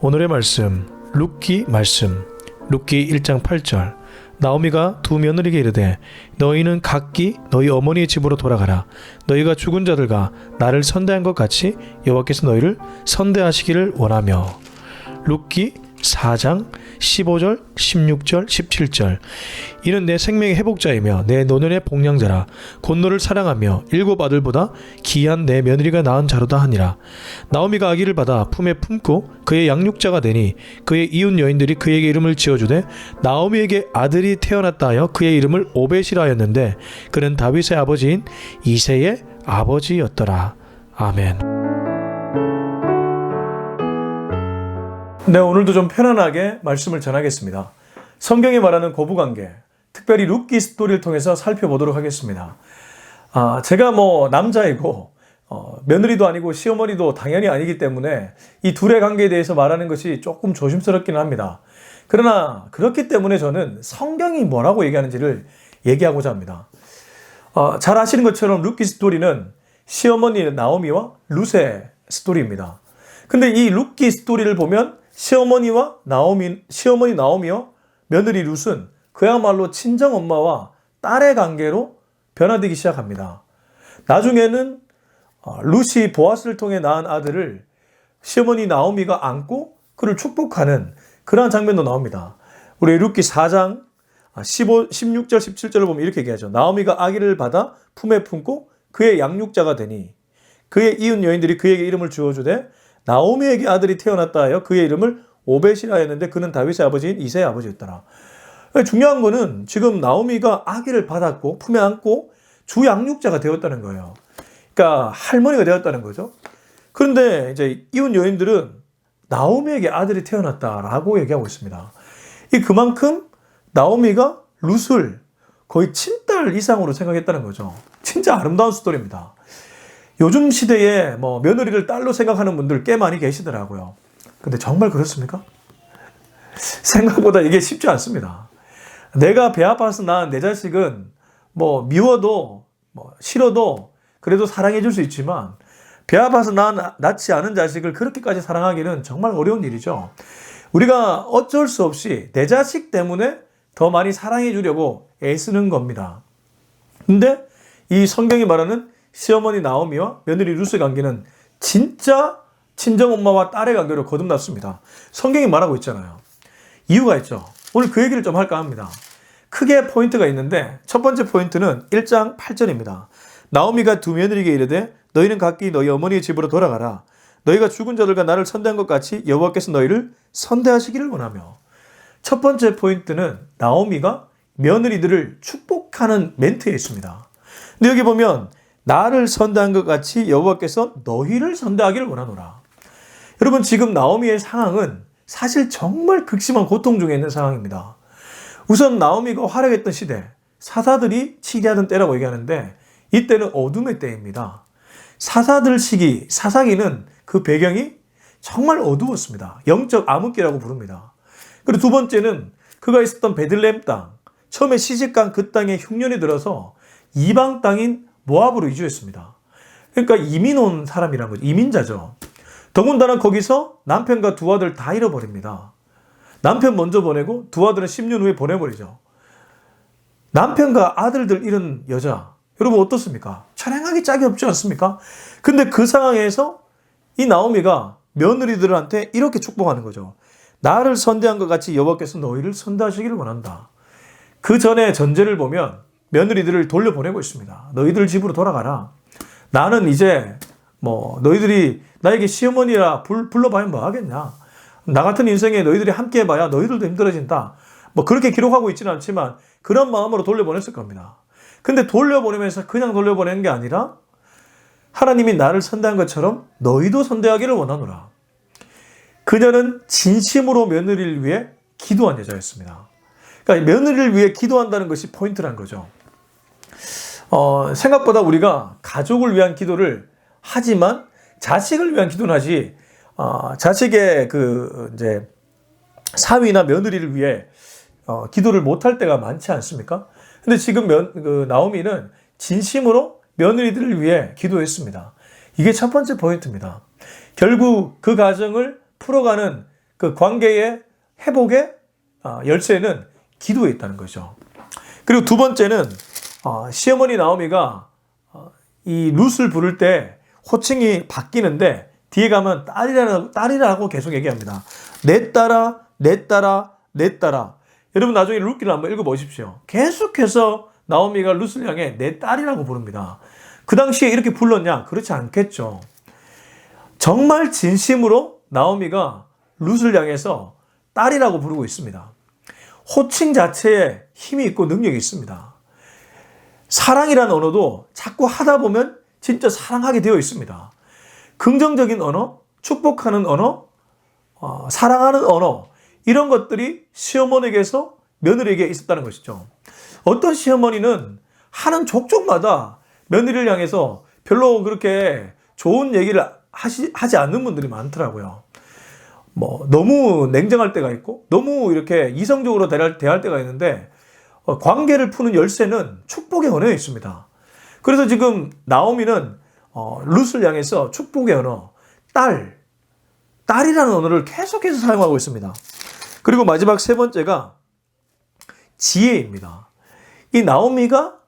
오늘의 말씀 룻기 말씀 룻기 1장 8절 나오미가 두 며느리에게 이르되 너희는 각기 너희 어머니의 집으로 돌아가라. 너희가 죽은 자들과 나를 선대한 것 같이 여호와께서 너희를 선대하시기를 원하며. 룻기 4장 15절 16절 17절 이는 내 생명의 회복자이며 내 노년의 복량자라. 곧 너를 사랑하며 일곱 아들보다 귀한 내 며느리가 낳은 자로다 하니라. 나오미가 아기를 받아 품에 품고 그의 양육자가 되니 그의 이웃 여인들이 그에게 이름을 지어주되 나오미에게 아들이 태어났다 하여 그의 이름을 오벳이라 하였는데 그는 다윗의 아버지인 이새의 아버지였더라. 아멘. 네, 오늘도 좀 편안하게 말씀을 전하겠습니다. 성경이 말하는 고부관계, 특별히 룻기 스토리를 통해서 살펴보도록 하겠습니다. 제가 남자이고 며느리도 아니고 시어머니도 당연히 아니기 때문에 이 둘의 관계에 대해서 말하는 것이 조금 조심스럽기는 합니다. 그러나 그렇기 때문에 저는 성경이 뭐라고 얘기하는지를 얘기하고자 합니다. 잘 아시는 것처럼 룻기 스토리는 시어머니 나오미와 룻의 스토리입니다. 근데 이 룻기 스토리를 보면 시어머니 나오미와 며느리 룻은 그야말로 친정엄마와 딸의 관계로 변화되기 시작합니다. 나중에는 룻이 보아스를 통해 낳은 아들을 시어머니 나오미가 안고 그를 축복하는 그러한 장면도 나옵니다. 우리 룻기 4장 16절 17절을 보면 이렇게 얘기하죠. 나오미가 아기를 받아 품에 품고 그의 양육자가 되니 그의 이웃 여인들이 그에게 이름을 주어주되 나오미에게 아들이 태어났다 하여 그의 이름을 오벳이라 했는데 그는 다윗의 아버지인 이새의 아버지였더라. 중요한 거는 지금 나오미가 아기를 받았고 품에 안고 주 양육자가 되었다는 거예요. 그러니까 할머니가 되었다는 거죠. 그런데 이제 이웃 여인들은 나오미에게 아들이 태어났다라고 얘기하고 있습니다. 그만큼 나오미가 룻을 거의 친딸 이상으로 생각했다는 거죠. 진짜 아름다운 스토리입니다. 요즘 시대에 며느리를 딸로 생각하는 분들 꽤 많이 계시더라고요. 근데 정말 그렇습니까? 생각보다 이게 쉽지 않습니다. 내가 배 아파서 낳은 내 자식은 미워도 싫어도 그래도 사랑해 줄 수 있지만 배 아파서 낳지 않은 자식을 그렇게까지 사랑하기는 정말 어려운 일이죠. 우리가 어쩔 수 없이 내 자식 때문에 더 많이 사랑해 주려고 애쓰는 겁니다. 근데 이 성경이 말하는 시어머니 나오미와 며느리 룻의 관계는 진짜 친정엄마와 딸의 관계로 거듭났습니다. 성경이 말하고 있잖아요. 이유가 있죠. 오늘 그 얘기를 좀 할까 합니다. 크게 포인트가 있는데 첫 번째 포인트는 1장 8절입니다. 나오미가 두 며느리에게 이르되 너희는 각기 너희 어머니의 집으로 돌아가라. 너희가 죽은 자들과 나를 선대한 것 같이 여호와께서 너희를 선대하시기를 원하며. 첫 번째 포인트는 나오미가 며느리들을 축복하는 멘트에 있습니다. 근데 여기 보면 나를 선대한 것 같이 여호와께서 너희를 선대하기를 원하노라. 여러분, 지금 나오미의 상황은 사실 정말 극심한 고통 중에 있는 상황입니다. 우선 나오미가 활약했던 시대, 사사들이 치리하던 때라고 얘기하는데 이때는 어둠의 때입니다. 사사들 시기, 사사기는 그 배경이 정말 어두웠습니다. 영적 암흑기라고 부릅니다. 그리고 두 번째는 그가 있었던 베들레헴 땅, 처음에 시집간 그 땅에 흉년이 들어서 이방 땅인 모압으로 이주했습니다. 그러니까 이민 온 사람이란 거죠. 이민자죠. 더군다나 거기서 남편과 두 아들 다 잃어버립니다. 남편 먼저 보내고 두 아들은 10년 후에 보내버리죠. 남편과 아들들 잃은 여자, 여러분 어떻습니까? 찬양하기 짝이 없지 않습니까? 근데 그 상황에서 이 나오미가 며느리들한테 이렇게 축복하는 거죠. 나를 선대한 것 같이 여호와께서 너희를 선대하시기를 원한다. 그 전에 전제를 보면 며느리들을 돌려보내고 있습니다. 너희들 집으로 돌아가라. 나는 이제 너희들이 나에게 시어머니라 불러봐야 뭐 하겠냐. 나 같은 인생에 너희들이 함께 해봐야 너희들도 힘들어진다. 그렇게 기록하고 있지는 않지만 그런 마음으로 돌려보냈을 겁니다. 근데 돌려보내면서 그냥 돌려보내는 게 아니라 하나님이 나를 선대한 것처럼 너희도 선대하기를 원하노라. 그녀는 진심으로 며느리를 위해 기도한 여자였습니다. 그러니까 며느리를 위해 기도한다는 것이 포인트라는 거죠. 생각보다 우리가 가족을 위한 기도를 하지만 자식을 위한 기도는 하지, 자식의 이제 사위나 며느리를 위해 기도를 못할 때가 많지 않습니까? 근데 지금 나오미는 진심으로 며느리들을 위해 기도했습니다. 이게 첫 번째 포인트입니다. 결국 그 가정을 풀어가는 그 관계의 회복의 열쇠는 기도에 있다는 거죠. 그리고 두 번째는 시어머니 나오미가 이 룻을 부를 때 호칭이 바뀌는데 뒤에 가면 딸이라고 계속 얘기합니다. 내 딸아, 내 딸아, 내 딸아. 여러분 나중에 룻기를 한번 읽어보십시오. 계속해서 나오미가 룻을 향해 내 딸이라고 부릅니다. 그 당시에 이렇게 불렀냐? 그렇지 않겠죠. 정말 진심으로 나오미가 룻을 향해서 딸이라고 부르고 있습니다. 호칭 자체에 힘이 있고 능력이 있습니다. 사랑이라는 언어도 자꾸 하다 보면 진짜 사랑하게 되어 있습니다. 긍정적인 언어, 축복하는 언어, 사랑하는 언어, 이런 것들이 시어머니에게서 며느리에게 있었다는 것이죠. 어떤 시어머니는 하는 족족마다 며느리를 향해서 별로 그렇게 좋은 얘기를 하지 않는 분들이 많더라고요. 너무 냉정할 때가 있고, 너무 이렇게 이성적으로 대할 때가 있는데, 관계를 푸는 열쇠는 축복의 언어에 있습니다. 그래서 지금 나오미는 룻을 향해서 축복의 언어, 딸이라는 언어를 계속해서 사용하고 있습니다. 그리고 마지막 세 번째가 지혜입니다. 이 나오미가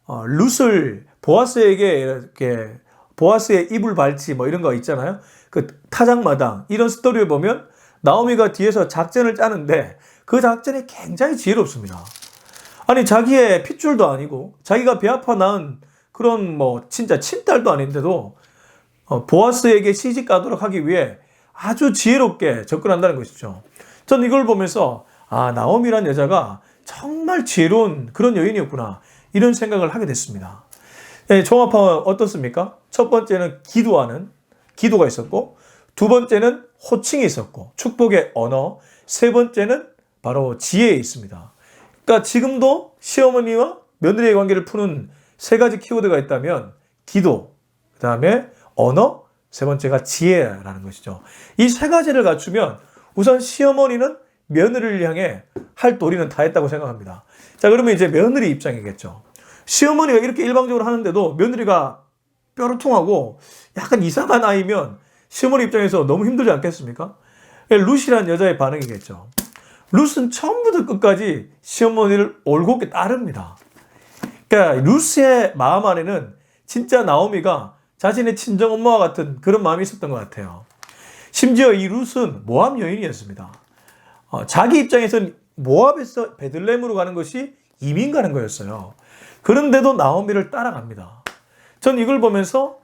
룻을 보아스에게 이렇게 보아스의 이불 발치 이런 거 있잖아요. 그 타작마당 이런 스토리를 보면 나오미가 뒤에서 작전을 짜는데 그 작전이 굉장히 지혜롭습니다. 아니 자기의 핏줄도 아니고 자기가 배 아파 낳은 그런 진짜 친딸도 아닌데도 보아스에게 시집 가도록 하기 위해 아주 지혜롭게 접근한다는 것이죠. 전 이걸 보면서 나오미란 여자가 정말 지혜로운 그런 여인이었구나 이런 생각을 하게 됐습니다. 종합하면 어떻습니까? 첫 번째는 기도가 있었고, 두 번째는 호칭이 있었고, 축복의 언어, 세 번째는 바로 지혜에 있습니다. 그러니까 지금도 시어머니와 며느리의 관계를 푸는 세 가지 키워드가 있다면 기도, 그 다음에 언어, 세 번째가 지혜라는 것이죠. 이 세 가지를 갖추면 우선 시어머니는 며느리를 향해 할 도리는 다 했다고 생각합니다. 자, 그러면 이제 며느리 입장이겠죠. 시어머니가 이렇게 일방적으로 하는데도 며느리가 뾰루통하고 약간 이상한 아이면 시어머니 입장에서 너무 힘들지 않겠습니까? 룻이라는 여자의 반응이겠죠. 룻은 처음부터 끝까지 시어머니를 올곧게 따릅니다. 그러니까 룻의 마음 안에는 진짜 나오미가 자신의 친정엄마와 같은 그런 마음이 있었던 것 같아요. 심지어 이 룻은 모압 여인이었습니다. 자기 입장에서는 모압에서 베들레헴으로 가는 것이 이민 가는 거였어요. 그런데도 나오미를 따라갑니다. 전 이걸 보면서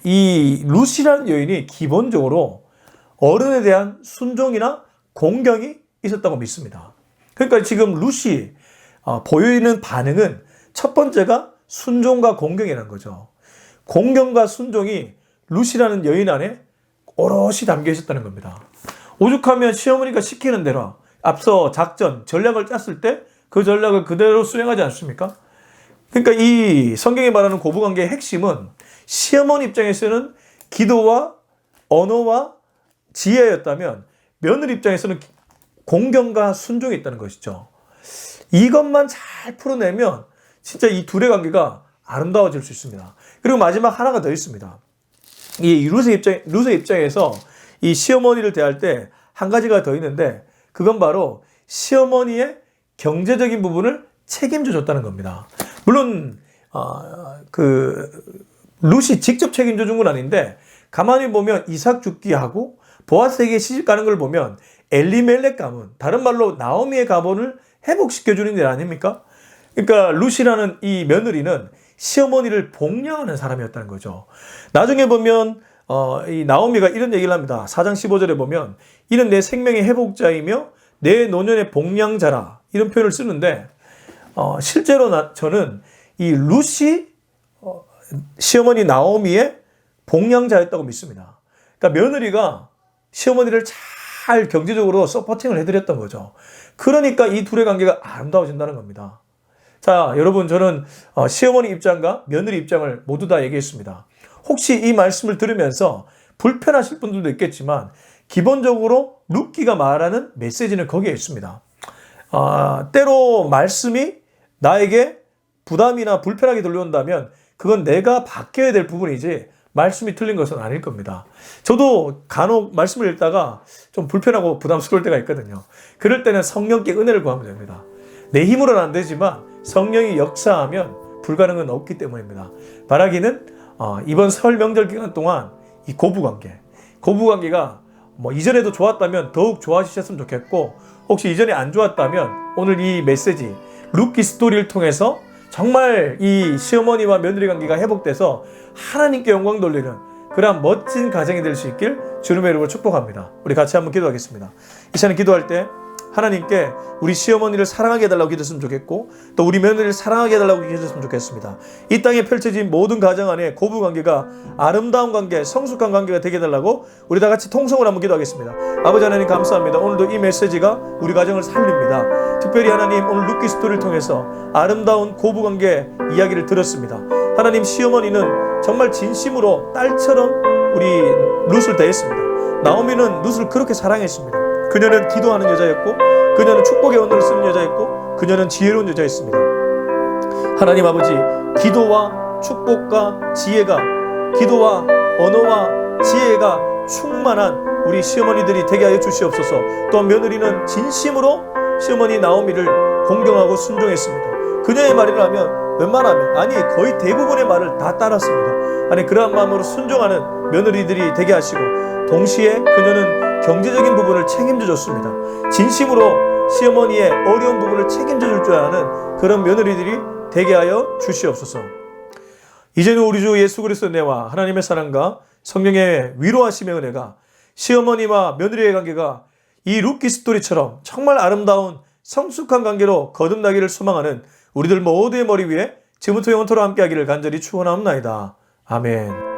이 룻이라는 여인이 기본적으로 어른에 대한 순종이나 공경이 있었다고 믿습니다. 그러니까 지금 룻이 보여있는 반응은 첫 번째가 순종과 공경이라는 거죠. 공경과 순종이 룻이라는 여인 안에 오롯이 담겨 있었다는 겁니다. 오죽하면 시어머니가 시키는 대로 앞서 전략을 짰을 때 그 전략을 그대로 수행하지 않습니까? 그러니까 이 성경이 말하는 고부관계의 핵심은 시어머니 입장에서는 기도와 언어와 지혜였다면 며느리 입장에서는 공경과 순종이 있다는 것이죠. 이것만 잘 풀어내면 진짜 이 둘의 관계가 아름다워질 수 있습니다. 그리고 마지막 하나가 더 있습니다. 이 룻의 입장에서 이 시어머니를 대할 때 한 가지가 더 있는데 그건 바로 시어머니의 경제적인 부분을 책임져 줬다는 겁니다. 물론 룻이 직접 책임져 준 건 아닌데 가만히 보면 이삭 죽기하고 보아스에게 시집 가는 걸 보면 엘리멜렉 가문, 다른 말로 나오미의 가문을 회복시켜 주는 일 아닙니까? 그러니까 룻이라는 이 며느리는 시어머니를 복양하는 사람이었다는 거죠. 나중에 보면 이 나오미가 이런 얘기를 합니다. 4장 15절에 보면 이는 내 생명의 회복자이며 내 노년의 복양자라 이런 표현을 쓰는데 실제로 저는 이 룻이 시어머니 나오미의 복양자였다고 믿습니다. 그러니까 며느리가 시어머니를 잘 경제적으로 서포팅을 해드렸던 거죠. 그러니까 이 둘의 관계가 아름다워진다는 겁니다. 자, 여러분 저는 시어머니 입장과 며느리 입장을 모두 다 얘기했습니다. 혹시 이 말씀을 들으면서 불편하실 분들도 있겠지만 기본적으로 룻기가 말하는 메시지는 거기에 있습니다. 때로 말씀이 나에게 부담이나 불편하게 들려온다면 그건 내가 바뀌어야 될 부분이지 말씀이 틀린 것은 아닐 겁니다. 저도 간혹 말씀을 읽다가 좀 불편하고 부담스러울 때가 있거든요. 그럴 때는 성령께 은혜를 구하면 됩니다. 내 힘으로는 안 되지만 성령이 역사하면 불가능은 없기 때문입니다. 바라기는 이번 설 명절 기간 동안 이 고부관계가 뭐 이전에도 좋았다면 더욱 좋아지셨으면 좋겠고, 혹시 이전에 안 좋았다면 오늘 이 메시지 룻기 스토리를 통해서 정말 이 시어머니와 며느리 관계가 회복돼서 하나님께 영광 돌리는 그러한 멋진 가정이 될 수 있길 주님의 이름으로 축복합니다. 우리 같이 한번 기도하겠습니다. 이 시간에 기도할 때 하나님께 우리 시어머니를 사랑하게 해달라고 기도했으면 좋겠고, 또 우리 며느리를 사랑하게 해달라고 기도했으면 좋겠습니다. 이 땅에 펼쳐진 모든 가정 안에 고부관계가 아름다운 관계, 성숙한 관계가 되게 해달라고 우리 다 같이 통성을 한번 기도하겠습니다. 아버지 하나님 감사합니다. 오늘도 이 메시지가 우리 가정을 살립니다. 특별히 하나님, 오늘 룻기 스토리를 통해서 아름다운 고부관계 이야기를 들었습니다. 하나님, 시어머니는 정말 진심으로 딸처럼 우리 룻을 대했습니다. 나오미는 룻을 그렇게 사랑했습니다. 그녀는 기도하는 여자였고, 그녀는 축복의 언어를 쓰는 여자였고, 그녀는 지혜로운 여자였습니다. 하나님 아버지, 기도와 축복과 지혜가, 기도와 언어와 지혜가 충만한 우리 시어머니들이 되게 하여 주시옵소서. 또한 며느리는 진심으로 시어머니 나오미를 공경하고 순종했습니다. 그녀의 말이라면 웬만하면, 아니 거의 대부분의 말을 다 따랐습니다. 아니 그러한 마음으로 순종하는 며느리들이 되게 하시고, 동시에 그녀는 경제적인 부분을 책임져 줬습니다. 진심으로 시어머니의 어려운 부분을 책임져 줄 줄 아는 그런 며느리들이 되게 하여 주시옵소서. 이제는 우리 주 예수 그리스도의 은혜와 하나님의 사랑과 성령의 위로하심의 은혜가 시어머니와 며느리의 관계가 이 룻기 스토리처럼 정말 아름다운 성숙한 관계로 거듭나기를 소망하는 우리들 모두의 머리 위에 지금부터 영원토록 함께하기를 간절히 축원하옵나이다. 아멘.